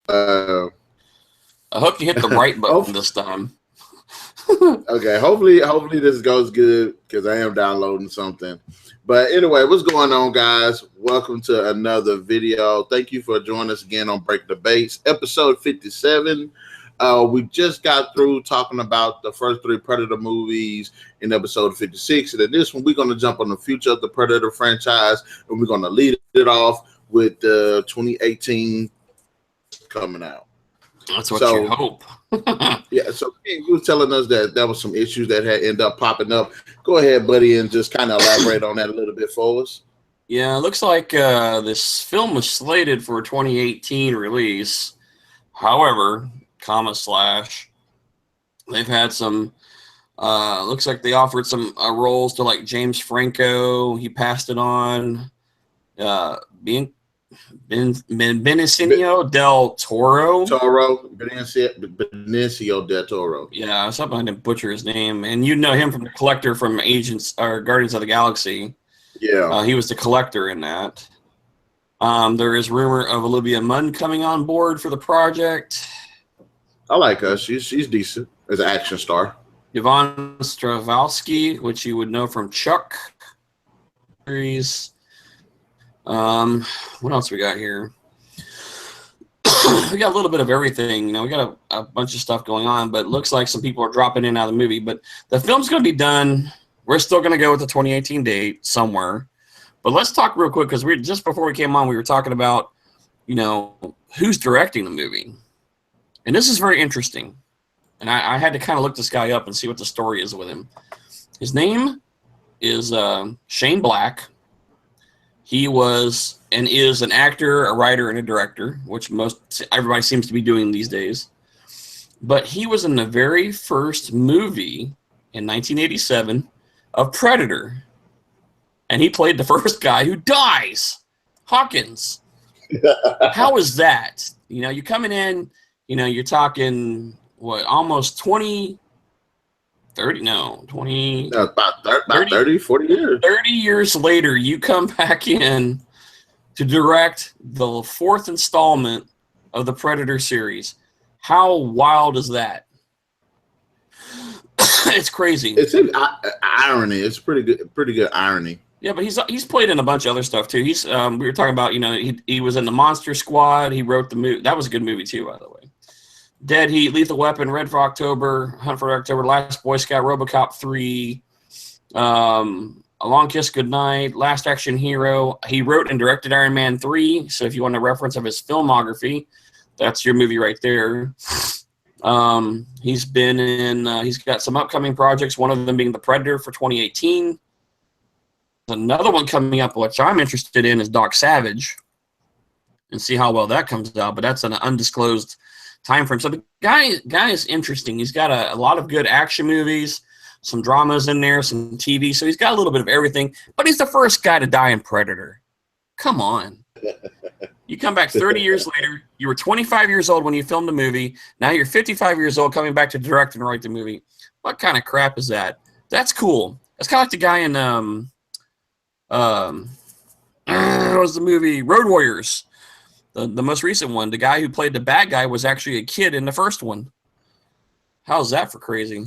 Uh, I hope you hit the right button this time. Okay, hopefully this goes good because I am downloading something. But anyway, what's going on, guys? Welcome to another video. Thank you for joining us again on Break the Base, episode 57. We just got through talking about the first three Predator movies in episode 56. And in this one, we're going to jump on the future of the Predator franchise, and we're going to lead it off with the 2018 coming out. That's what you hope. Yeah, so you was telling us that there was some issues that had ended up popping up. Go ahead, buddy, and just kind of elaborate on that a little bit for us. Yeah, it looks like this film was slated for a 2018 release. However, they've had some, looks like they offered some roles to like James Franco. He passed it on. Benicio del Toro. Benicio del Toro. Yeah, something I didn't butcher his name. And you know him from the Collector from Guardians of the Galaxy. Yeah. He was the Collector in that. There is rumor of Olivia Munn coming on board for the project. I like her. She's decent as an action star. Yvonne Strahovski, which you would know from Chuck series. What else we got here? We got a little bit of everything. You know, we got a bunch of stuff going on, but it looks like some people are dropping in and out of the movie. But the film's going to be done. We're still going to go with the 2018 date somewhere. But let's talk real quick because just before we came on, we were talking about, you know, who's directing the movie. And this is very interesting. And I had to kind of look this guy up and see what the story is with him. His name is Shane Black. He was and is an actor, a writer, and a director, which everybody seems to be doing these days. But he was in the very first movie in 1987 of Predator. And he played the first guy who dies, Hawkins. How is that? You know, you're coming in, you know, you're talking, almost 20... 30, no, 20... about 30, 40 years. 30 years later, you come back in to direct the fourth installment of the Predator series. How wild is that? It's crazy. It's irony. It's pretty good irony. Yeah, but he's played in a bunch of other stuff, too. We were talking about, you know, he was in the Monster Squad. He wrote the movie. That was a good movie, too, by the way. Dead Heat, Lethal Weapon, Red for October, Hunt for October, Last Boy Scout, RoboCop 3, A Long Kiss Goodnight, Last Action Hero. He wrote and directed Iron Man 3, so if you want a reference of his filmography, that's your movie right there. He's been in, he's got some upcoming projects, one of them being The Predator for 2018. Another one coming up, which I'm interested in, is Doc Savage, and see how well that comes out, but that's an undisclosed time frame. So the guy is interesting. He's got a lot of good action movies, some dramas in there, some TV. So he's got a little bit of everything. But he's the first guy to die in Predator. Come on. You come back 30 years later. You were 25 years old when you filmed the movie. Now you're 55 years old coming back to direct and write the movie. What kind of crap is that? That's cool. That's kind of like the guy in what was the movie? Road Warriors. The most recent one, the guy who played the bad guy was actually a kid in the first one. How's that for crazy?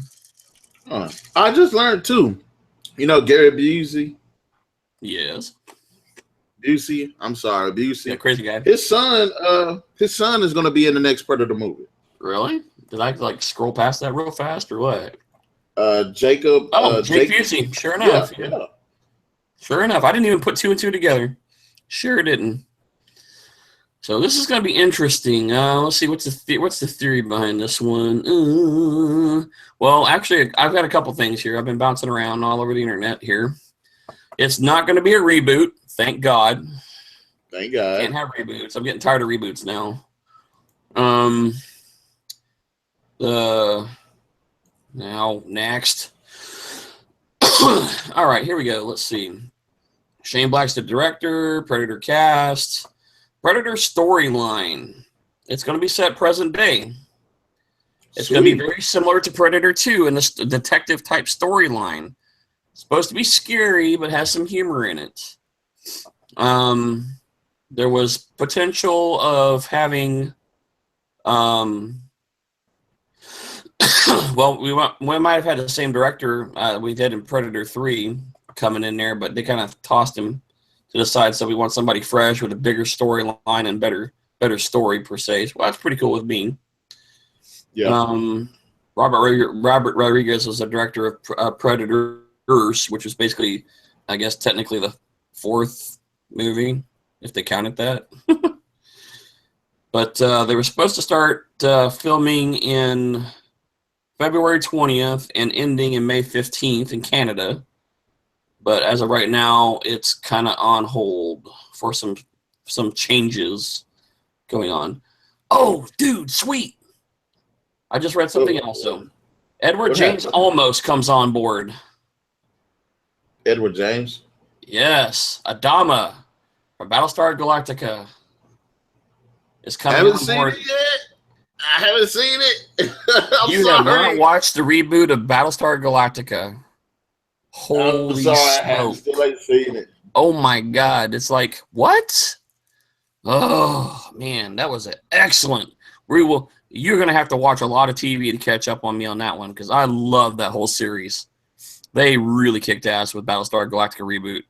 I just learned, too. You know Gary Busey? Yes. Busey? I'm sorry, Busey. Yeah, crazy guy. His son is going to be in the next Predator movie. Really? Did I, scroll past that real fast or what? Jacob. Jake Busey. Sure enough. Yeah. Sure enough. I didn't even put two and two together. Sure didn't. So this is going to be interesting. Let's see, what's the theory behind this one? Well, actually, I've got a couple things here. I've been bouncing around all over the internet here. It's not going to be a reboot, thank God. Thank God. Can't have reboots. I'm getting tired of reboots now. Now, next. All right, here we go. Let's see. Shane Black's the director, Predator cast. Predator storyline. It's going to be set present day. It's going to be very similar to Predator 2 in this detective type storyline. It's supposed to be scary, but has some humor in it. There was potential of having Well, we might have had the same director we did in Predator 3 coming in there, but they kind of tossed him to the side. So we want somebody fresh with a bigger storyline and better story per se. Well, that's pretty cool with me. Yeah. Robert Rodriguez was the director of Predators, which was basically, I guess, technically the 4th movie, if they counted that. But they were supposed to start filming in February 20th and ending in May 15th in Canada. But as of right now, it's kind of on hold for some changes going on. Oh, dude, sweet. I just read something else. So, Edward James Olmos comes on board. Edward James? Yes. Adama from Battlestar Galactica is coming on board. Seen it yet. I haven't seen it. You have not watched the reboot of Battlestar Galactica. Holy smoke. I still ain't seen it. Oh my God. It's like, what? Oh, man, that was excellent. You're going to have to watch a lot of TV to catch up on me on that one because I love that whole series. They really kicked ass with Battlestar Galactica reboot.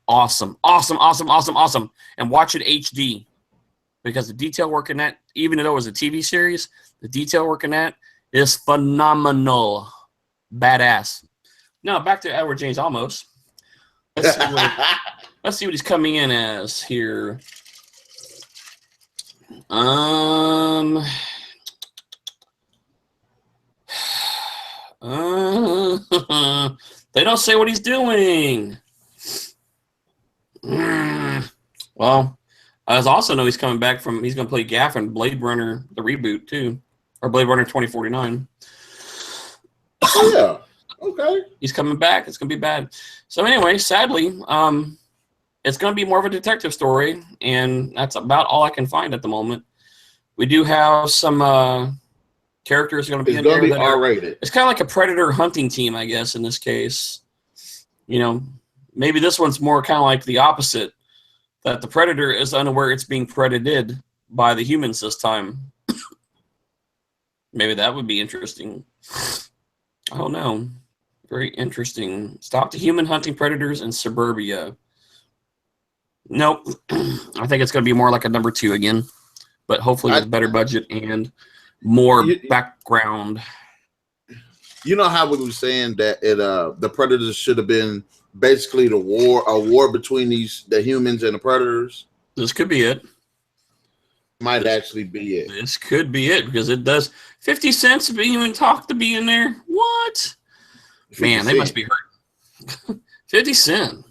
Awesome. And watch it HD because the detail work in that, even though it was a TV series, the detail work in that is phenomenal. Badass. Now, back to Edward James Olmos. Let's see what he's coming in as here. They don't say what he's doing. Well, I also know he's coming back he's going to play Gaff in Blade Runner, the reboot, too. Or Blade Runner 2049. Oh, yeah. Okay. He's coming back. It's going to be bad. So anyway, sadly, it's going to be more of a detective story, and that's about all I can find at the moment. We do have some characters going to be in there. It's going to be R-rated. It's kind of like a predator hunting team, I guess, in this case. You know, maybe this one's more kind of like the opposite, that the predator is unaware it's being predated by the humans this time. Maybe that would be interesting. I don't know. Very interesting. Stop the human hunting predators in suburbia. Nope. I think it's going to be more like a number 2 again, but hopefully with better budget and more background. You know how we were saying that the predators should have been basically a war between the humans and the predators? This could be it. Might actually be it. This could be it because it does 50 cents to even talk to be in there. What? Man, they must be hurt. 50 Cent.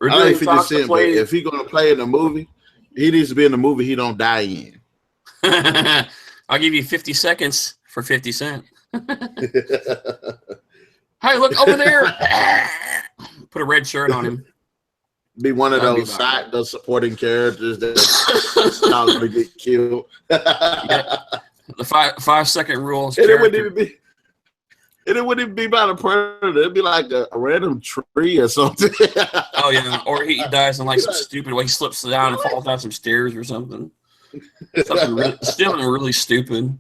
I like 50 Cent, but if he's going to play in a movie, he needs to be in the movie he don't die in. I'll give you 50 seconds for 50 Cent. Hey, look over there. Put a red shirt on him. Be one of those supporting characters that's not going to get killed. Yeah. The 5-second rule. It wouldn't be about a predator. It'd be like a random tree or something. Oh, yeah. Or he dies in like some stupid way. He slips down and falls down some stairs or something. Still really stupid.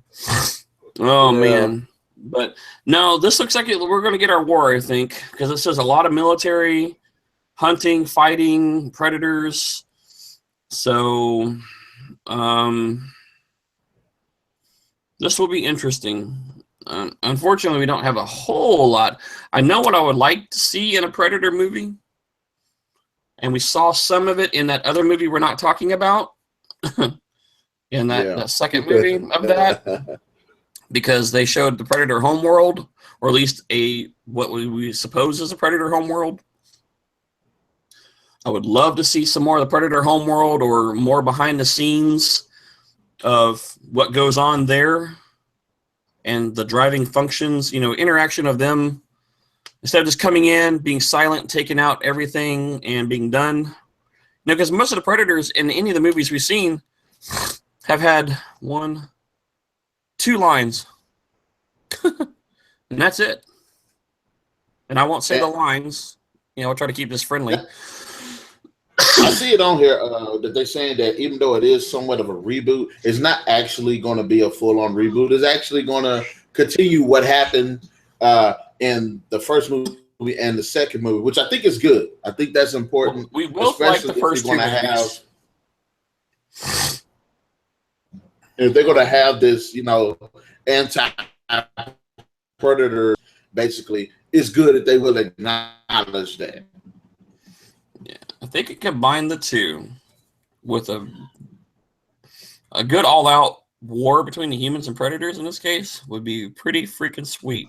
Oh, yeah. Man. But no, this looks like we're going to get our war, I think, because it says a lot of military, hunting, fighting, predators. So this will be interesting. Unfortunately, we don't have a whole lot. I know what I would like to see in a Predator movie, and we saw some of it in that other movie we're not talking about, in that second movie of that, because they showed the Predator homeworld, or at least what we suppose is a Predator homeworld. I would love to see some more of the Predator homeworld or more behind the scenes of what goes on there. And the driving functions, interaction of them, instead of just coming in, being silent, taking out everything, and being done. Because most of the Predators in any of the movies we've seen have had 1, 2 lines. And that's it. And I won't say the lines. I'll try to keep this friendly. I see it on here that they're saying that even though it is somewhat of a reboot, it's not actually going to be a full-on reboot. It's actually going to continue what happened in the first movie and the second movie, which I think is good. I think that's important. We both like the first two movies. If they're going to have this, anti-predator, basically, it's good that they will acknowledge that. Yeah, I think it combined the two with a good all-out war between the humans and predators in this case would be pretty freaking sweet.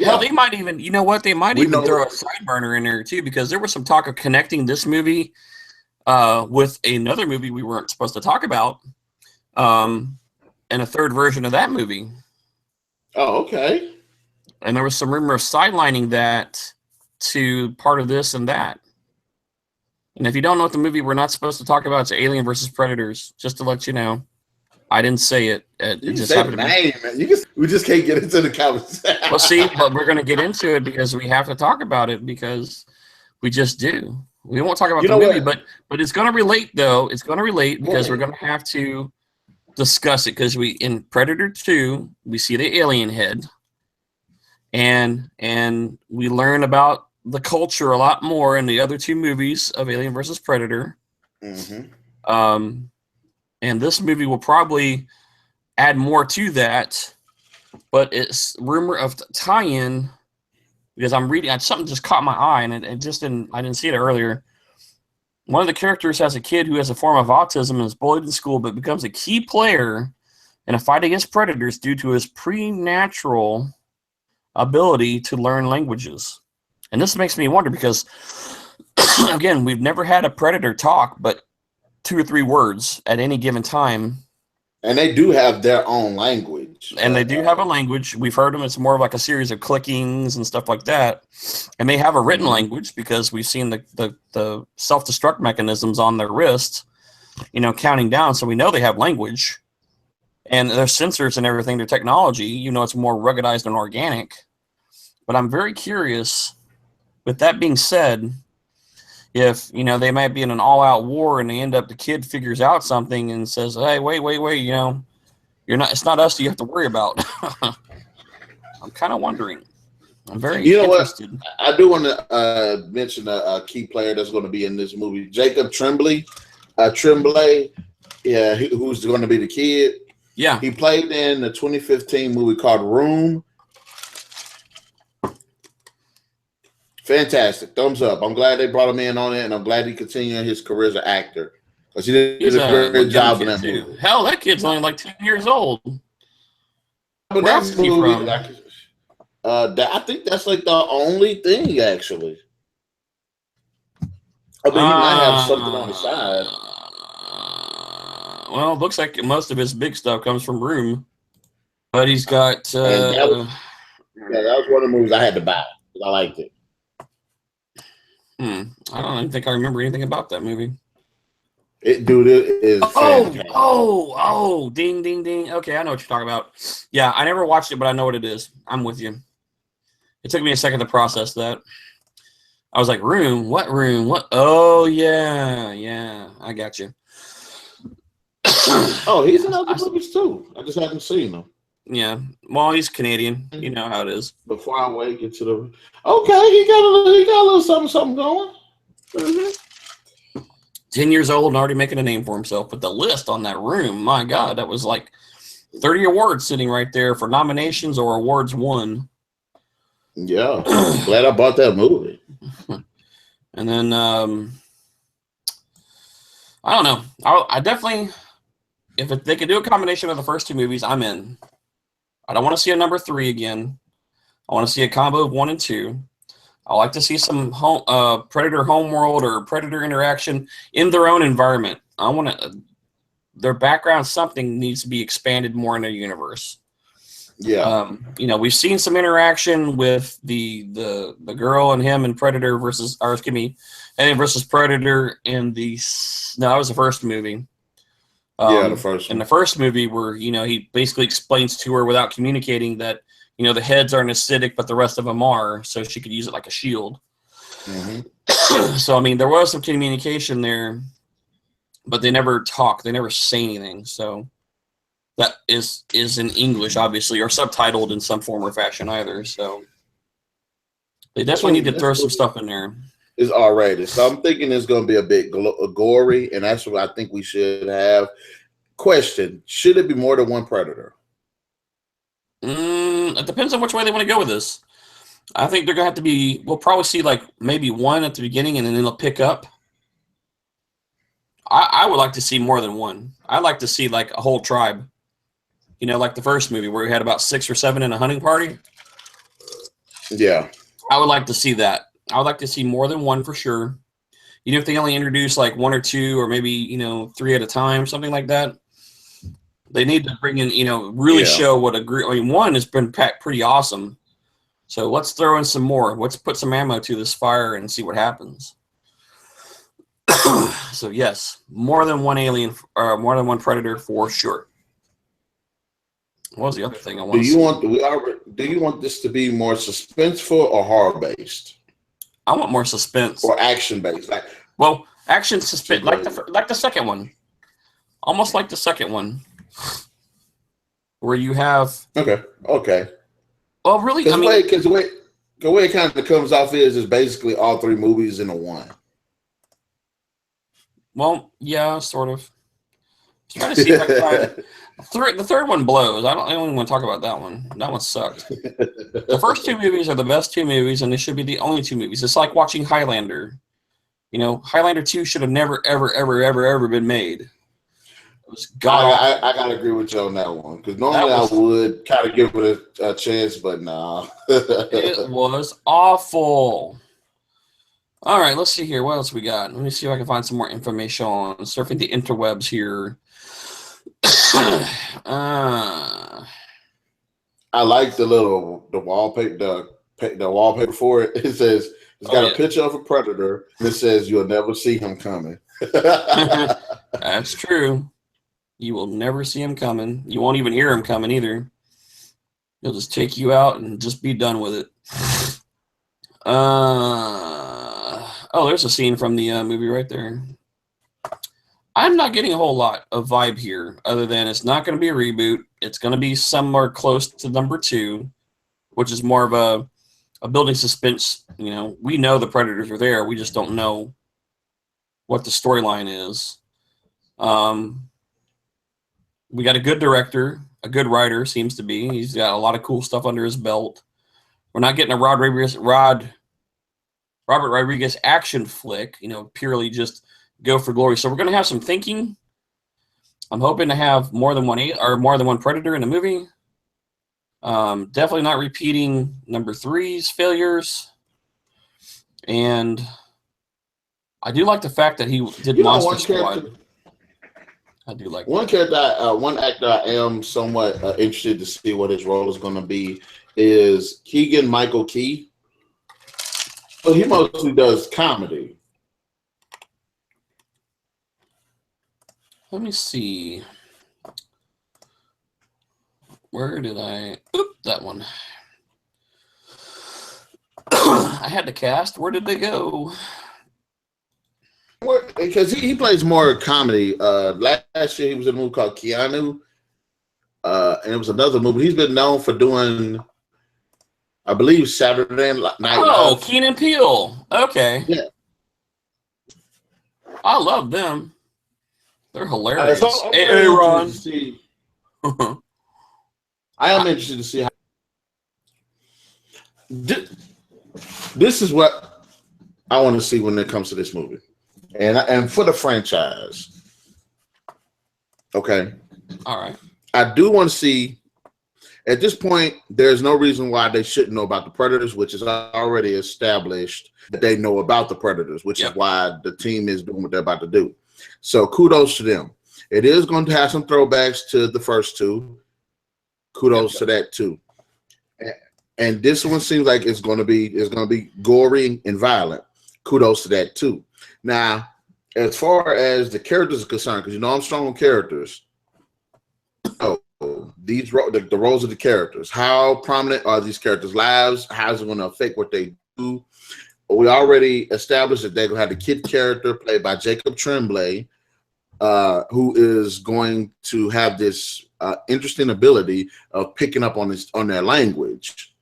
Hell, they might even, you know what? They might even throw a side burner in there too, because there was some talk of connecting this movie with another movie we weren't supposed to talk about, and a third version of that movie. Oh, okay. And there was some rumor of sidelining that to part of this and that. And if you don't know what the movie we're not supposed to talk about, it's Alien versus Predators. Just to let you know, I didn't say it. It just happened to me. We just can't get into the conversation. Well, see, but we're going to get into it because we have to talk about it because we just do. We won't talk about the movie, but it's going to relate though. It's going to relate because we're going to have to discuss it because in Predator 2 we see the alien head, and we learn about the culture a lot more in the other two movies of Alien versus Predator. Mm-hmm. And this movie will probably add more to that, but it's rumor of tie-in because I'm reading. Something just caught my eye, and it just didn't. I didn't see it earlier. One of the characters has a kid who has a form of autism and is bullied in school, but becomes a key player in a fight against predators due to his preternatural ability to learn languages. And this makes me wonder because, again, we've never had a predator talk but 2 or 3 words at any given time. And they do have their own language. And they do have a language. We've heard them. It's more of like a series of clickings and stuff like that. And they have a written language because we've seen the self-destruct mechanisms on their wrist, counting down. So we know they have language. And their sensors and everything, their technology, it's more ruggedized and organic. But I'm very curious, with that being said, if, they might be in an all-out war and the kid figures out something and says, hey, wait, it's not us that you have to worry about. I'm kind of wondering. I'm very interested. What? I do want to mention a key player that's going to be in this movie, Jacob Tremblay. Tremblay, yeah, who's going to be the kid. Yeah. He played in the 2015 movie called Room. Fantastic. Thumbs up. I'm glad they brought him in on it, and I'm glad he continued his career as an actor. Because he did a great job in that movie. Hell, that kid's only like 10 years old. But where else is he from? I think that's like the only thing, actually. I mean, he might have something on the side. Well, it looks like most of his big stuff comes from Room. But he's got... that was one of the movies I had to buy. I liked it. I don't even think I remember anything about that movie. It is. Oh, ding, ding, ding. Okay, I know what you're talking about. Yeah, I never watched it, but I know what it is. I'm with you. It took me a second to process that. I was like, Room? What Room? What? Oh, yeah, I got you. Oh, he's in other movies too. I just haven't seen him. Yeah, well, he's Canadian. You know how it is. Before I wake into the okay, he got a little something going. Mm-hmm. 10 years old and already making a name for himself. But the list on that Room, my God, that was like 30 awards sitting right there for nominations or awards won. Yeah, glad I bought that movie. And then I don't know. I definitely, if they could do a combination of the first 2 movies, I'm in. I don't want to see a number 3 again. I want to see a combo of 1 and 2. I like to see some Predator homeworld or Predator interaction in their own environment. I want to their background, something needs to be expanded more in their universe. Yeah. We've seen some interaction with the girl and him and Predator Alien versus Predator that was the first movie. The first one. In the first movie where, he basically explains to her without communicating that, the heads aren't acidic, but the rest of them are, so she could use it like a shield. So I mean, there was some communication there, but they never talk. They never say anything. So that is in English, obviously, or subtitled in some form or fashion either. So they definitely need to throw some stuff in there. It's R-rated, so I'm thinking it's going to be a bit gory, and that's what I think we should have. Question: should it be more than one predator? It depends on which way they want to go with this. I think they're going to have to be. We'll probably see like maybe one at the beginning, and then it'll pick up. I would like to see more than one. I'd like to see like a whole tribe. You know, like the first movie where we had about 6 or 7 in a hunting party. Yeah, I would like to see that. I would like to see more than one for sure. Even if they only introduce like 1 or 2 or maybe 3 at a time, something like that. They need to bring in, really show what a group. I mean, one has been pretty awesome. So let's throw in some more. Let's put some ammo to this fire and see what happens. So yes, more than one alien, or more than one predator for sure. What was the other thing I want? Do you want this to be more suspenseful or horror based? I want more suspense or action based. Action suspense, like the second one, almost like the second one, where you have okay. Well, really, because the way it kind of comes off is basically all 3 movies in a one. Well, yeah, sort of. I was trying to see if I can find the third one blows. I don't even want to talk about that one. That one sucked. The first 2 movies are the best 2 movies, and they should be the only 2 movies. It's like watching Highlander. Highlander 2 should have never, ever, ever, ever, ever been made. It was I gotta agree with you on that one, because normally I would kind of give it a chance, but nah. It was awful. All right, let's see here. What else we got? Let me see if I can find some more information on surfing the interwebs here. I like the wallpaper. The wallpaper for it. It says it's got a picture of a predator. And it says you'll never see him coming. That's true. You will never see him coming. You won't even hear him coming either. He'll just take you out and just be done with it. There's a scene from the movie right there. I'm not getting a whole lot of vibe here, other than it's not going to be a reboot. It's going to be somewhere close to number 2, which is more of a building suspense. We know the predators are there. We just don't know what the storyline is. We got a good director, a good writer, seems to be. He's got a lot of cool stuff under his belt. We're not getting a Robert Rodriguez action flick, purely just go for glory. So we're going to have some thinking. I'm hoping to have more than one predator in the movie. Definitely not repeating number 3's failures. And I do like the fact that he did Monster Squad. I do like one character. One actor I am somewhat interested to see what his role is going to be is Keegan-Michael Key. So he mostly does comedy. Let me see. Where did I? Oop, that one. I had to cast. Where did they go? Because he plays more comedy. Last year he was in a movie called Keanu, and it was another movie. He's been known for doing, I believe, Saturday Night Live. Oh, Keen and Peele. Okay. Yeah. I love them. They're hilarious. Hey, Ron. I am interested to see how. This is what I want to see when it comes to this movie, and for the franchise. Okay. All right. I do want to see. At this point, there's no reason why they shouldn't know about the Predators, which is already established that they know about the Predators, which is why the team is doing what they're about to do. So kudos to them. It is going to have some throwbacks to the first 2. Kudos to that too. And this one seems like it's going to be gory and violent. Kudos to that too. Now, as far as the characters are concerned, because I'm strong on characters. So the roles of the characters. How prominent are these characters' lives? How is it going to affect what they do? we already established that they're going to have the kid character played by Jacob Tremblay, who is going to have this interesting ability of picking up on their language.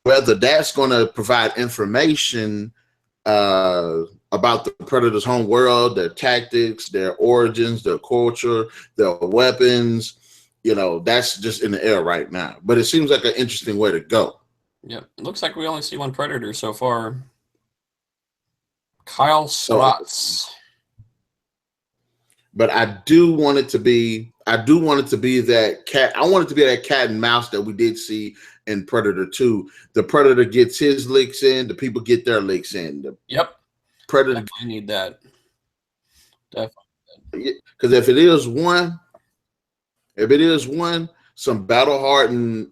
Whether that's going to provide information about the Predator's home world, their tactics, their origins, their culture, their weapons, that's just in the air right now. But it seems like an interesting way to go. Yep. It looks like we only see one Predator so far. Kyle Slots. But I do want it to be that cat. I want it to be that cat and mouse that we did see in Predator 2. The Predator gets his licks in, the people get their licks in. Yep. Predator, I need that. Definitely. Because if it is one, some battle-hardened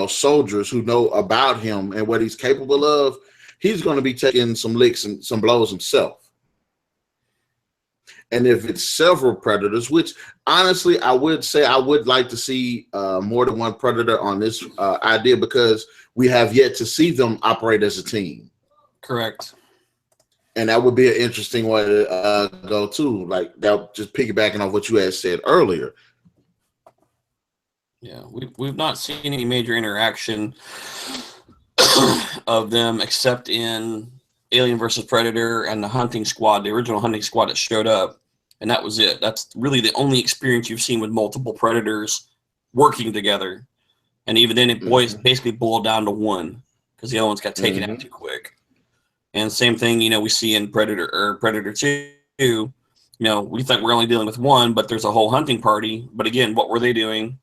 soldiers who know about him and what he's capable of, he's going to be taking some licks and some blows himself. And if it's several Predators, which honestly I would say I would like to see more than one Predator on this idea, because we have yet to see them operate as a team. Correct. And that would be an interesting way to go too. Like that, just piggybacking off what you had said earlier. Yeah, we've not seen any major interaction of them except in Alien versus Predator and the hunting squad, the original hunting squad that showed up, and that was it. That's really the only experience you've seen with multiple Predators working together. And even then, it basically boiled down to one because the other ones got taken out too quick. And same thing, we see in Predator 2. We think we're only dealing with one, but there's a whole hunting party. But again, what were they doing?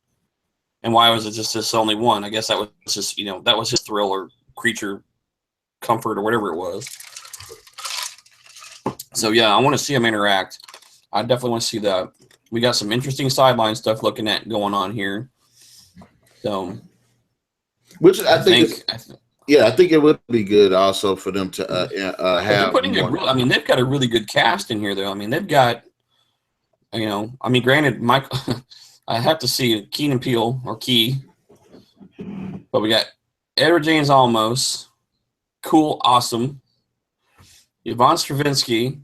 And why was it just this only one? I guess that was just, that was his thrill or creature comfort or whatever it was. So, yeah, I want to see them interact. I definitely want to see that. We got some interesting sideline stuff going on here. So, which I think it would be good also for them to have. They've got a really good cast in here, though. I mean, they've got, granted, I have to see Keenan Peele or Key, but we got Edward James Olmos, cool, awesome. Yvonne Stravinsky,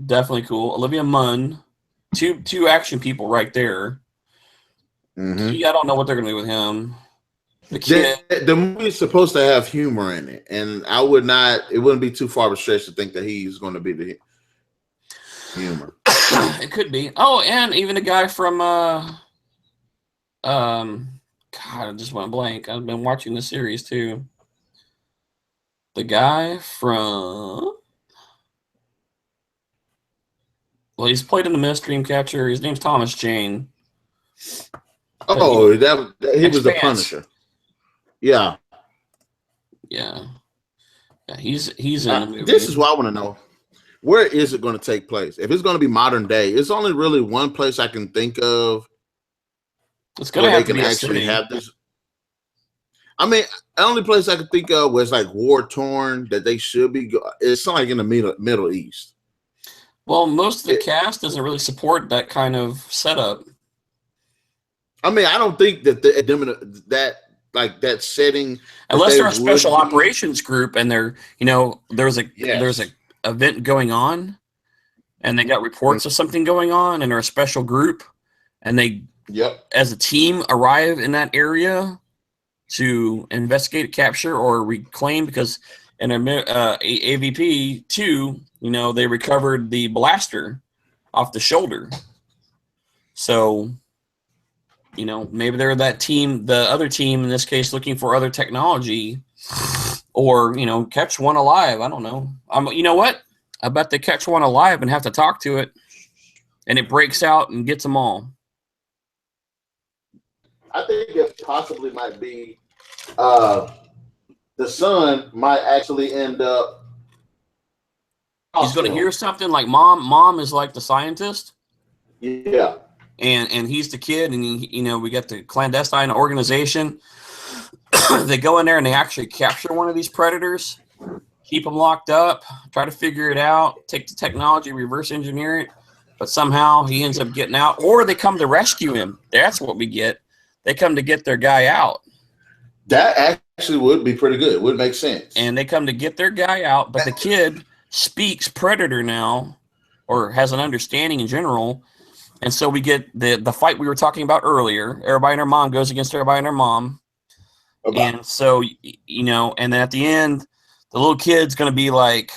definitely cool. Olivia Munn, two action people right there. Mm-hmm. I don't know what they're going to do with him. The movie's supposed to have humor in it, and it wouldn't be too far of a stretch to think that he's going to be the humor. It could be. Oh, and even the guy from God, I just went blank. I've been watching the series too. The guy from, he's played in the Mist Dreamcatcher. His name's Thomas Jane. Oh, he was the Punisher. Yeah. Yeah. He's in the movie. This is what I want to know. Where is it going to take place? If it's going to be modern day, it's only really one place I can think of. It's going to have to be actually have this. The only place I can think of was like war torn that they should be. It's like in the Middle East. Well, most of the cast doesn't really support that kind of setup. I don't think that that setting, unless they're a special operations group and they're there's a event going on, and they got reports of something going on, and they're a special group, and they as a team arrive in that area to investigate, capture, or reclaim, because in AVP 2, they recovered the blaster off the shoulder. So, maybe they're that team, the other team in this case, looking for other technology, or, catch one alive. I don't know. You know what? I bet they catch one alive and have to talk to it, and it breaks out and gets them all. I think it possibly might be the son might actually end up. He's going to hear something like mom is like the scientist. Yeah. And he's the kid, and we got the clandestine organization. They go in there and they actually capture one of these predators, keep them locked up, try to figure it out, take the technology, reverse engineer it, but somehow he ends up getting out, or they come to rescue him. That's what we get. They come to get their guy out. That actually would be pretty good. Would make sense. And they come to get their guy out, but the kid speaks Predator now, or has an understanding in general. And so we get the fight we were talking about earlier. Everybody and their mom goes against everybody and their mom. And so, you know, and then at the end, the little kid's going to be like,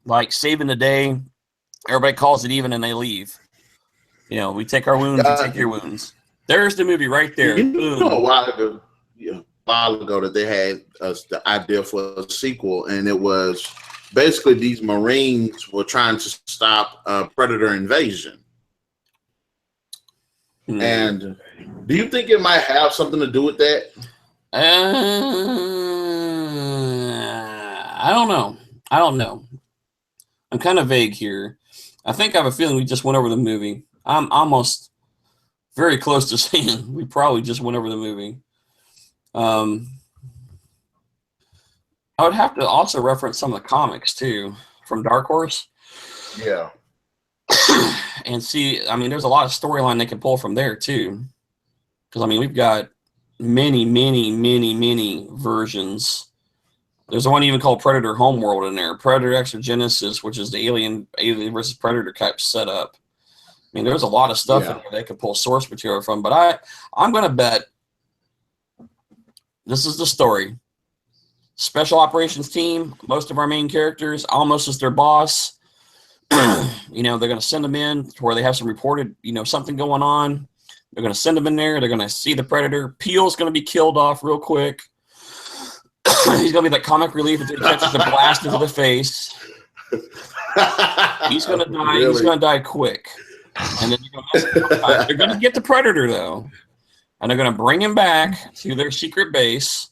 like saving the day. Everybody calls it even and they leave. You know, we take our wounds, you take your wounds. There's the movie right there. You know, a while ago that they had the idea for a sequel, and it was basically these Marines were trying to stop Predator invasion. And do you think it might have something to do with that? I don't know. I'm kind of vague here. I think I have a feeling we just went over the movie. I'm almost very close to saying we probably just went over the movie. I would have to also reference some of the comics too from Dark Horse. Yeah. And see, I mean, there's a lot of storyline they can pull from there too. Because I mean, we've got many versions. There's one even called Predator Homeworld in there. Predator Exogenesis, which is the alien versus Predator type setup. I mean, there's a lot of stuff in there they could pull source material from. But I'm going to bet this is the story. Special operations team, most of our main characters, Olmos is their boss. You know, they're going to send them in to where they have some reported, you know, something going on. They're going to send them in there. They're going to see the Predator. Peel's going to be killed off real quick. He's going to be like comic relief until he catches a blast into the face. He's going to die. Really? He's going to die quick. And then they're going to get the Predator, though. And they're going to bring him back to their secret base.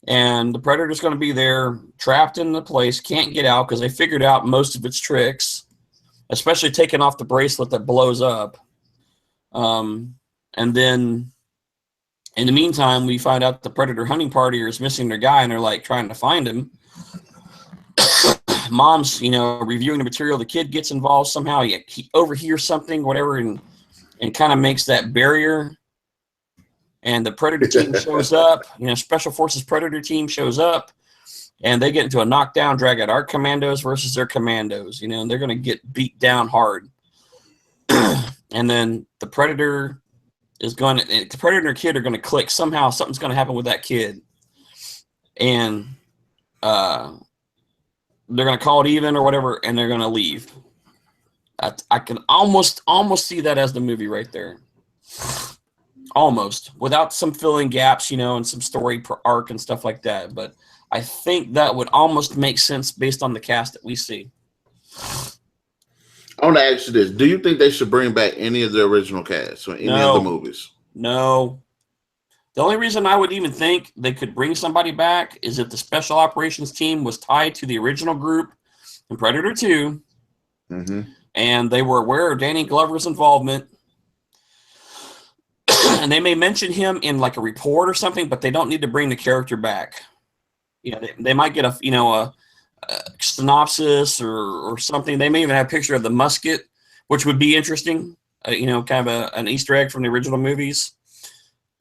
And the Predator's going to be there, trapped in the place, can't get out because they figured out most of its tricks, especially taking off the bracelet that blows up. And then in the meantime, we find out the Predator hunting party is missing their guy, and they're like trying to find him. Mom's, you know, reviewing the material. The kid gets involved somehow. He overhears something, whatever, and kind of makes that barrier. And the Predator team shows up. You know, Special Forces Predator team shows up, and they get into a knockdown, drag out our commandos versus their commandos. You know, and they're going to get beat down hard. And then the Predator is going to, the Predator and their kid are going to click. Somehow something's going to happen with that kid. And they're going to call it even or whatever, and they're going to leave. I can almost see that as the movie right there. Almost. Without some filling gaps, you know, and some story per arc and stuff like that. But I think that would almost make sense based on the cast that we see. I want to ask you this. Do you think they should bring back any of the original cast from any of the movies? No. The only reason I would even think they could bring somebody back is if the special operations team was tied to the original group in Predator 2, and they were aware of Danny Glover's involvement, and they may mention him in like a report or something, but they don't need to bring the character back. You know, they might get a synopsis or something. They may even have a picture of the musket, which would be interesting. You know, kind of an Easter egg from the original movies.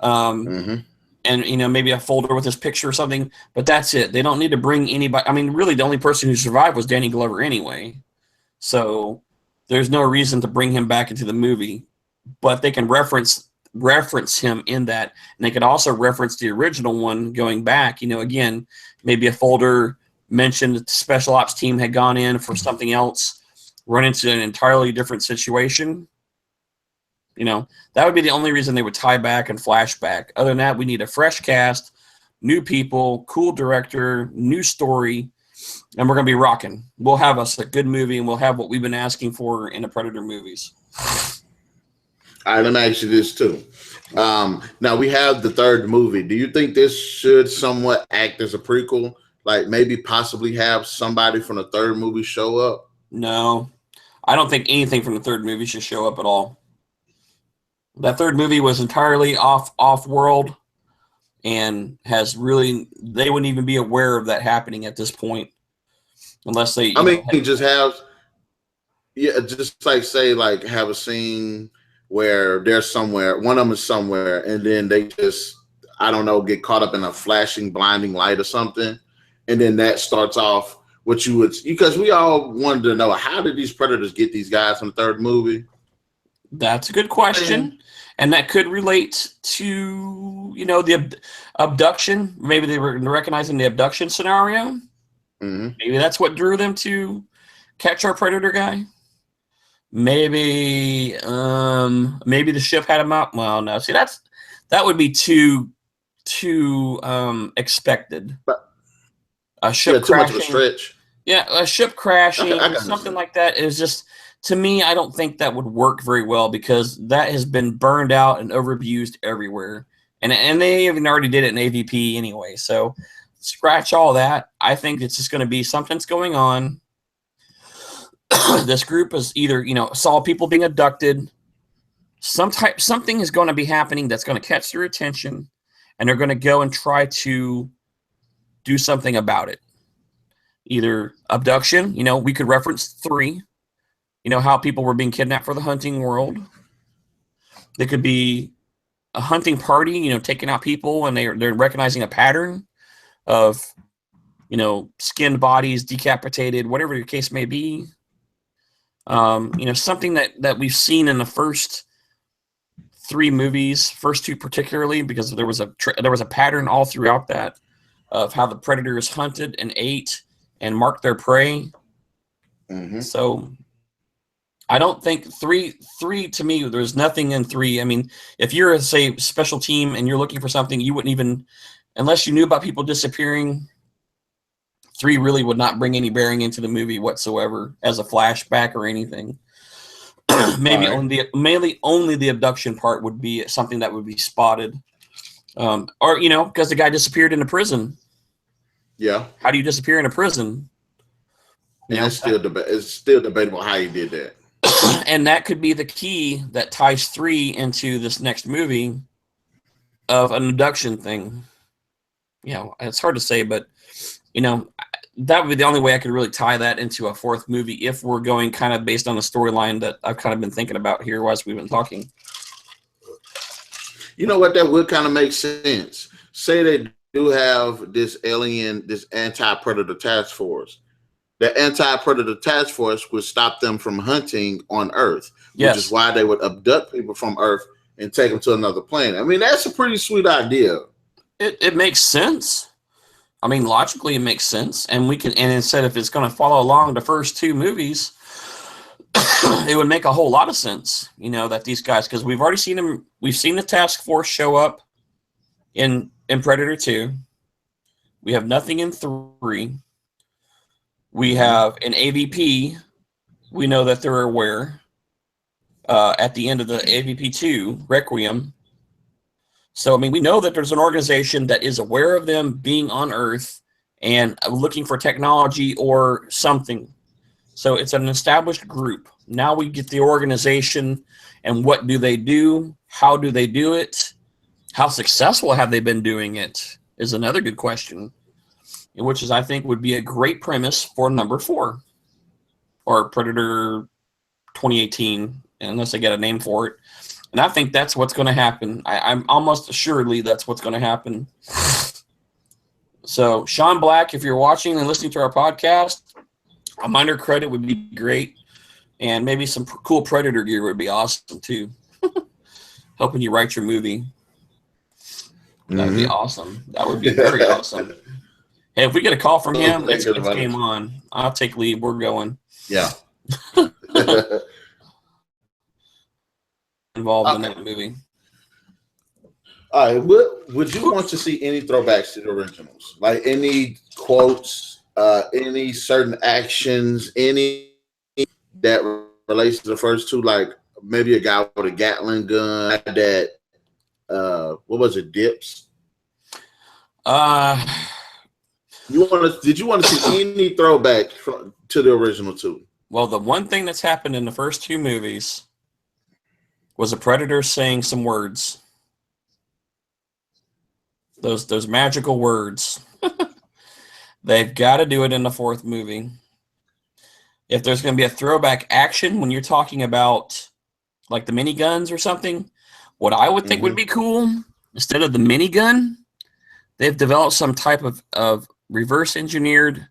And, you know, maybe a folder with his picture or something, but that's it. They don't need to bring anybody. I mean, really, the only person who survived was Danny Glover anyway. So there's no reason to bring him back into the movie, but they can reference him in that. And they could also reference the original one going back, you know, again, maybe a folder mentioned that the special ops team had gone in for something else, run into an entirely different situation. You know, that would be the only reason they would tie back and flashback. Other than that, we need a fresh cast, new people, cool director, new story, and we're going to be rocking. We'll have us a good movie, and we'll have what we've been asking for in the Predator movies. All right, let me ask you this too. Now we have the third movie. Do you think this should somewhat act as a prequel? Like maybe possibly have somebody from the third movie show up? No, I don't think anything from the third movie should show up at all. That third movie was entirely off-world and has really, they wouldn't even be aware of that happening at this point. Unless they, just have, just like say, like have a scene where they're somewhere, one of them is somewhere, and then they just I don't know, get caught up in a flashing, blinding light or something. And then that starts off what you would, because we all wanted to know, how did these predators get these guys in the third movie? That's a good question. And that could relate to, the abduction. Maybe they were recognizing the abduction scenario. Mm-hmm. Maybe that's what drew them to catch our predator guy. Maybe the ship had him out. Well, no. See, that would be too expected. But, a ship too crashing. Much of a stretch. Yeah, a ship crashing, I something like that is just, to me, I don't think that would work very well because that has been burned out and overused everywhere. And they even already did it in AVP anyway. So scratch all that. I think it's just going to be something's going on. This group is either, saw people being abducted. Something is going to be happening that's going to catch their attention, and they're going to go and try to do something about it. Either abduction, we could reference 3, how people were being kidnapped for the hunting world. There could be a hunting party, taking out people, and they're recognizing a pattern of, skinned bodies, decapitated, whatever the case may be. Something that we've seen in the first 3 movies, first 2 particularly, because there was a pattern all throughout that of how the predators hunted and ate and marked their prey. Mm-hmm. So I don't think 3 to me, there's nothing in 3. I mean, if you're a, say, special team and you're looking for something, you wouldn't even, unless you knew about people disappearing, 3 really would not bring any bearing into the movie whatsoever as a flashback or anything. Maybe only the abduction part would be something that would be spotted. Or, because the guy disappeared in a prison. Yeah. How do you disappear in a prison? It's still debatable how he did that. And that could be the key that ties 3 into this next movie of an abduction thing. It's hard to say, but, that would be the only way I could really tie that into a 4th movie if we're going kind of based on the storyline that I've kind of been thinking about here whilst we've been talking. You know what? That would kind of make sense. Say they do have this anti-predator task force. The anti-predator task force would stop them from hunting on Earth, which is why they would abduct people from Earth and take them to another planet. I mean, that's a pretty sweet idea. It makes sense. I mean, logically, it makes sense. And instead, if it's going to follow along the first 2 movies, it would make a whole lot of sense, that these guys, because we've already seen them. We've seen the task force show up in Predator 2. We have nothing in 3. We have an AVP. We know that they're aware at the end of the AVP 2 Requiem. So, I mean, we know that there's an organization that is aware of them being on Earth and looking for technology or something. So it's an established group. Now we get the organization and what do they do? How do they do it? How successful have they been doing it is another good question, which is, I think, would be a great premise for number 4 or Predator 2018, unless they get a name for it. And I think that's what's going to happen. I'm almost assuredly that's what's going to happen. So, Sean Black, if you're watching and listening to our podcast, a minor credit would be great. And maybe some cool Predator gear would be awesome, too. Helping you write your movie. That would be awesome. That would be very awesome. Hey, if we get a call from him, it's game on. I'll take leave. We're going. Yeah. Involved in that movie. All right. Would you want to see any throwbacks to the originals? Like any quotes, any certain actions, any that relates to the first 2? Like maybe a guy with a Gatling gun that, what was it, dips? Did you want to see any throwback to the original 2? Well, the one thing that's happened in the first 2 movies was a predator saying some words. Those magical words. They've got to do it in the 4th movie. If there's going to be a throwback action when you're talking about like the miniguns or something, what I would think would be cool instead of the minigun, they've developed some type of reverse engineered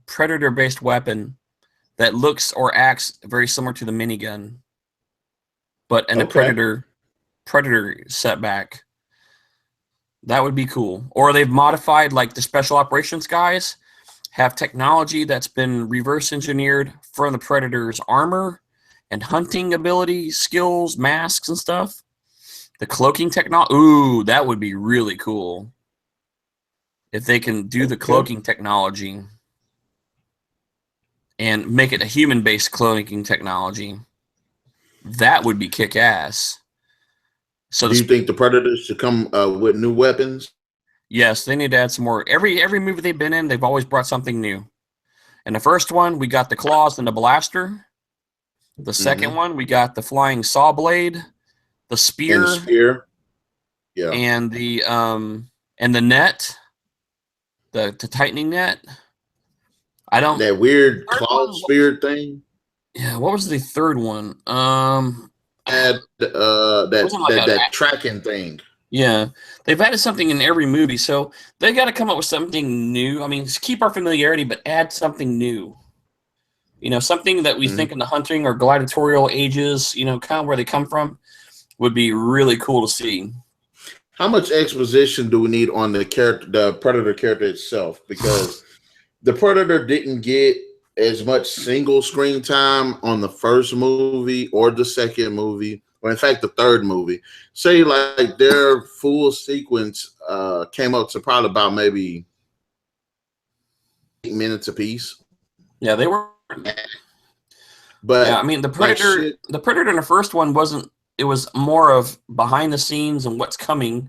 predator based weapon that looks or acts very similar to the minigun, but in a predator setback. That would be cool. Or they've modified, like the special operations guys have technology that's been reverse engineered for the predator's armor and hunting ability, skills, masks, and stuff. The cloaking technology. Ooh, that would be really cool. If they can do the cloaking technology and make it a human-based cloaking technology, that would be kick-ass. So do you think the Predators should come with new weapons? Yes, they need to add some more. Every movie they've been in, they've always brought something new. In the first one, we got the claws and the blaster. The second one, we got the flying saw blade, the spear, yeah, and the net, the tightening net. That weird claw spear thing. Yeah, what was the third one? That tracking thing. Yeah, they've added something in every movie, so they got to come up with something new. I mean, just keep our familiarity, but add something new. You know, something that we think in the hunting or gladiatorial ages, you know, kind of where they come from, would be really cool to see. How much exposition do we need on the Predator character itself? Because the Predator didn't get as much single screen time on the first movie or the second movie, or in fact the third movie. Say like their full sequence came up to probably about maybe 8 minutes apiece. Yeah, they were. But yeah, I mean the Predator in the first one wasn't. It was more of behind the scenes and what's coming.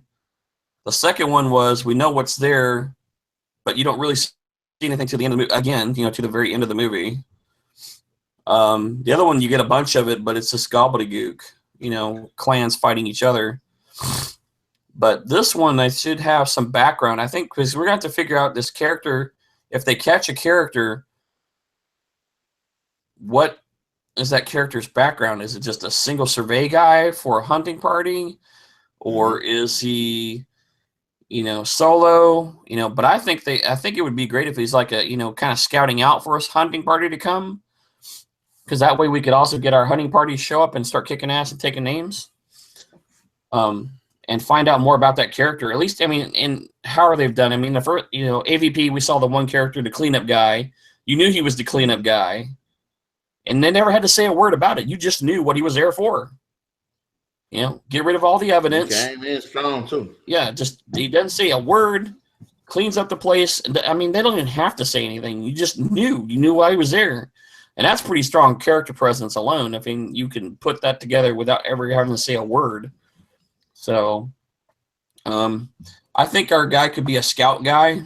The second one was we know what's there, but you don't really see anything to the end of the movie. Again, you know, to the very end of the movie. The other one, you get a bunch of it, but it's just gobbledygook. You know, clans fighting each other. But this one, they should have some background. I think because we're going to have to figure out this character. If they catch a character, what is that character's background? Is it just a single survey guy for a hunting party, or is he, you know, solo? You know, but I think it would be great if he's like a, you know, kind of scouting out for a hunting party to come, because that way we could also get our hunting party show up and start kicking ass and taking names, and find out more about that character. At least, I mean, in how they've done. I mean, the first, you know, AVP, we saw the one character, the cleanup guy. You knew he was the cleanup guy. And they never had to say a word about it. You just knew what he was there for. You know, get rid of all the evidence. He came in strong too. Yeah, just he doesn't say a word, cleans up the place. I mean, they don't even have to say anything. You just knew. You knew why he was there. And that's pretty strong character presence alone. I mean, you can put that together without ever having to say a word. So, I think our guy could be a scout guy.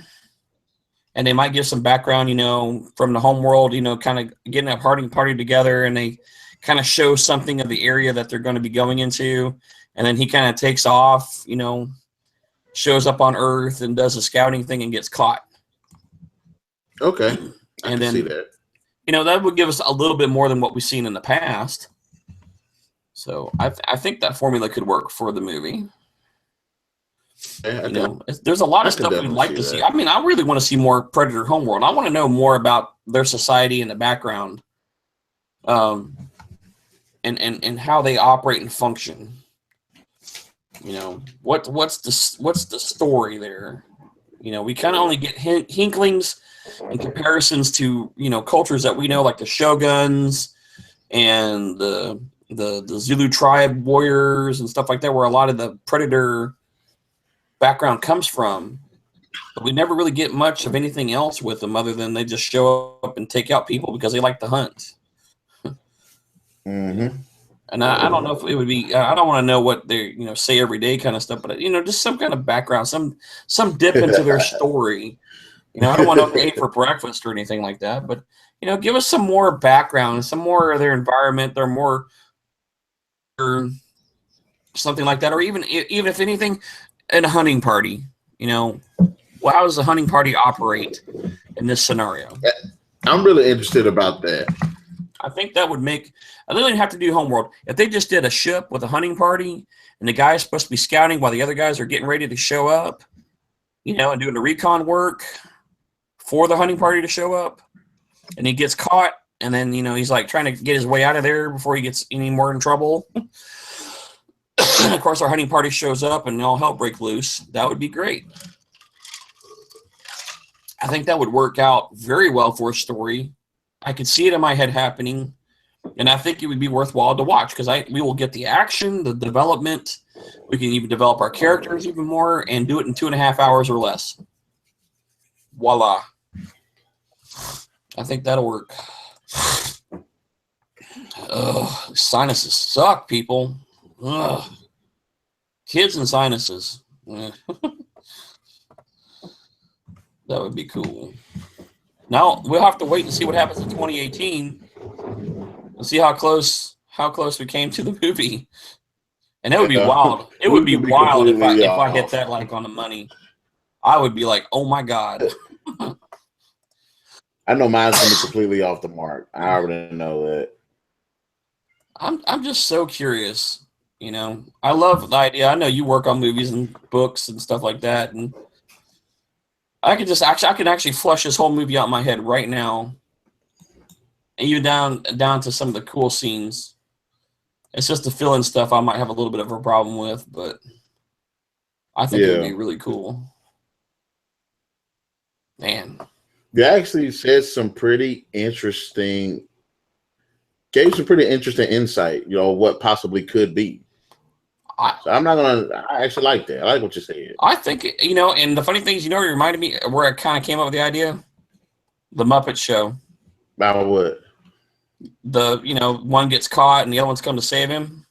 And they might give some background, you know, from the home world, you know, kind of getting a hunting party together, and they kind of show something of the area that they're going to be going into. And then he kind of takes off, you know, shows up on Earth and does a scouting thing and gets caught. Okay. I and can then, see that. You know, that would give us a little bit more than what we've seen in the past. So I think that formula could work for the movie. Yeah, you know, there's a lot of stuff we'd like to see. I mean, I really want to see more Predator Homeworld. I want to know more about their society and the background, and how they operate and function. You know, what's the story there? You know, we kind of only get hinklings and comparisons to, you know, cultures that we know, like the Shoguns and the Zulu tribe warriors and stuff like that, where a lot of the Predator background comes from, but we never really get much of anything else with them other than they just show up and take out people because they like to hunt. Mm-hmm. And I don't know if it would be, I don't want to know what they, you know, say every day kind of stuff, but, you know, just some kind of background, some dip into their story. You know, I don't want to know what they ate for breakfast or anything like that, but, you know, give us some more background, some more of their environment, their more, or something like that, or even if anything, in a hunting party, you know, well, how does the hunting party operate in this scenario? I'm really interested about that. I think that would make. I don't even have to do Homeworld. If they just did a ship with a hunting party, and the guy is supposed to be scouting while the other guys are getting ready to show up, and doing the recon work for the hunting party to show up, and he gets caught, and then he's like trying to get his way out of there before he gets any more in trouble. And of course, our hunting party shows up, and all hell break loose. That would be great. I think that would work out very well for a story. I could see it in my head happening, and I think it would be worthwhile to watch because we will get the action, the development. We can even develop our characters even more and do it in 2.5 hours or less. Voila. I think that'll work. Ugh, sinuses suck, people. Ugh. Kids and sinuses. That would be cool. Now we'll have to wait and see what happens in 2018 and see how close we came to the movie. And that would be wild. It would be wild if I hit that like on the money. I would be like, oh my God. I know mine's gonna be completely off the mark. I already know that. I'm just so curious. I love the idea. I know you work on movies and books and stuff like that, and I can actually flush this whole movie out in my head right now, and even down to some of the cool scenes. It's just the fill-in stuff I might have a little bit of a problem with, but I think it would be really cool. Man. You actually said some pretty interesting, gave some pretty interesting insight, what possibly could be. I actually like that. I like what you said. I think, and the funny thing is, it reminded me where I kind of came up with the idea? The Muppet Show. About what? One gets caught and the other one's come to save him.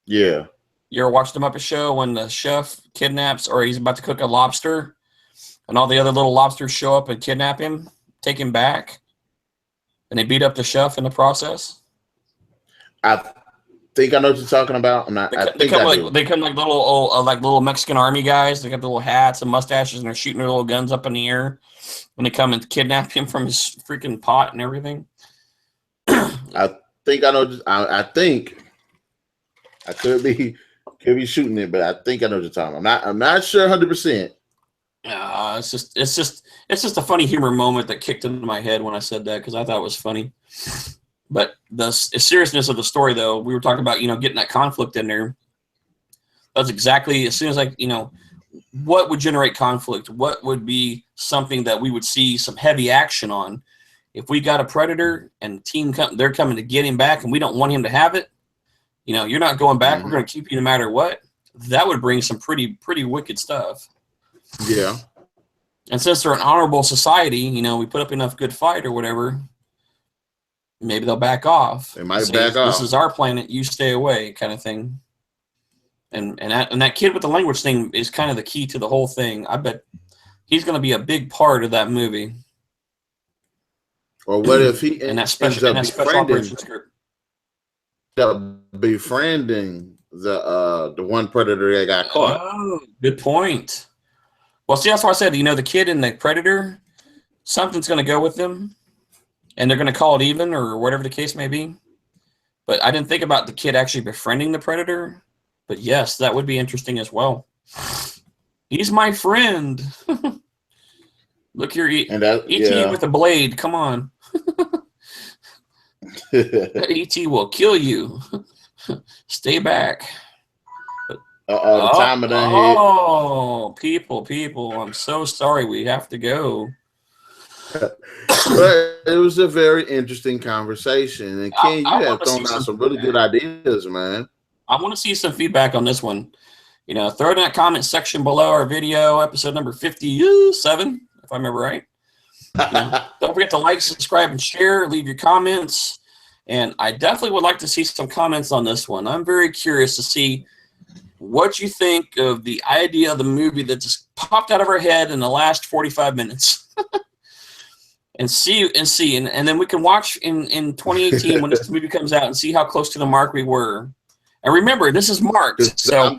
Yeah. You ever watched the Muppet Show when the chef kidnaps or he's about to cook a lobster and all the other little lobsters show up and kidnap him, take him back, and they beat up the chef in the process? I think I know what you're talking about. They come like little Mexican army guys. They got the little hats and mustaches, and they're shooting their little guns up in the air when they come and kidnap him from his freaking pot and everything. I think I know. I think I could be shooting it, but I think I know what you're talking about. I'm not sure 100%. It's just a funny humor moment that kicked into my head when I said that because I thought it was funny. But the seriousness of the story, though, we were talking about, getting that conflict in there. That's exactly, as soon as what would generate conflict? What would be something that we would see some heavy action on? If we got a predator and they're coming to get him back and we don't want him to have it, you're not going back. Mm-hmm. We're going to keep you no matter what. That would bring some pretty wicked stuff. Yeah. And since they're an honorable society, we put up enough good fight or whatever, maybe they'll back off. They might back off. This is our planet. You stay away, kind of thing. And that kid with the language thing is kind of the key to the whole thing. I bet he's going to be a big part of that movie. Or what if he and that special operations group befriending the one predator that got caught? Oh, good point. Well, see, that's why I said, the kid and the predator, something's going to go with them. And they're going to call it even or whatever the case may be. But I didn't think about the kid actually befriending the predator. But yes, that would be interesting as well. He's my friend. Look here, E.T. with a blade. Come on. E.T. will kill you. Stay back. The time of that hit. Oh, people. I'm so sorry. We have to go. But it was a very interesting conversation. And Ken, you have thrown out some really good ideas, man. I want to see some feedback on this one. Throw it in that comment section below our video, episode number 57, if I remember right. Don't forget to like, subscribe, and share. Leave your comments. And I definitely would like to see some comments on this one. I'm very curious to see what you think of the idea of the movie that just popped out of our head in the last 45 minutes. And then we can watch in 2018 when this movie comes out and see how close to the mark we were. And remember, this is marked, so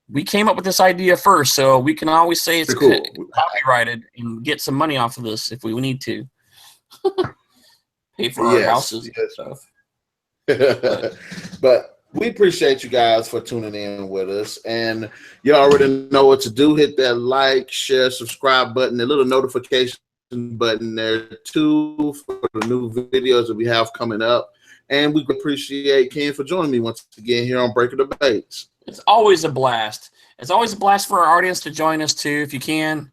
we came up with this idea first, so we can always say it's copyrighted and get some money off of this if we need to. pay for our houses and stuff. But we appreciate you guys for tuning in with us, and you already know what to do. Hit that like, share, subscribe button, the little notification button there too for the new videos that we have coming up. And we appreciate Ken for joining me once again here on Breaker Debates. It's always a blast. It's always a blast for our audience to join us too, if you can.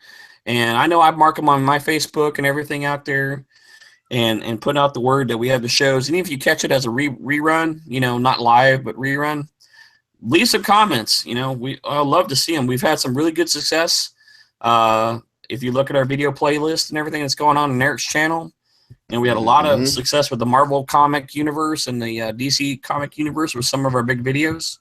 And I know I mark them on my Facebook and everything out there, and put out the word that we have the shows. And if you catch it as a rerun, you know, not live, but rerun, leave some comments. You know, I love to see them. We've had some really good success. If you look at our video playlist and everything that's going on in Narik's channel, and we had a lot of success with the Marvel comic universe and the DC comic universe with some of our big videos.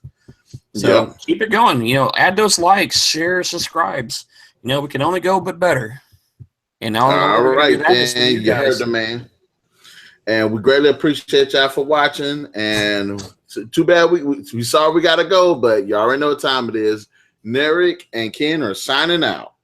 So keep it going. You know, add those likes, share, subscribes. You know, we can only go but better. And all right, then you heard the man. And we greatly appreciate y'all for watching. And too bad we saw we gotta go, but you already know what time it is. Narik and Ken are signing out.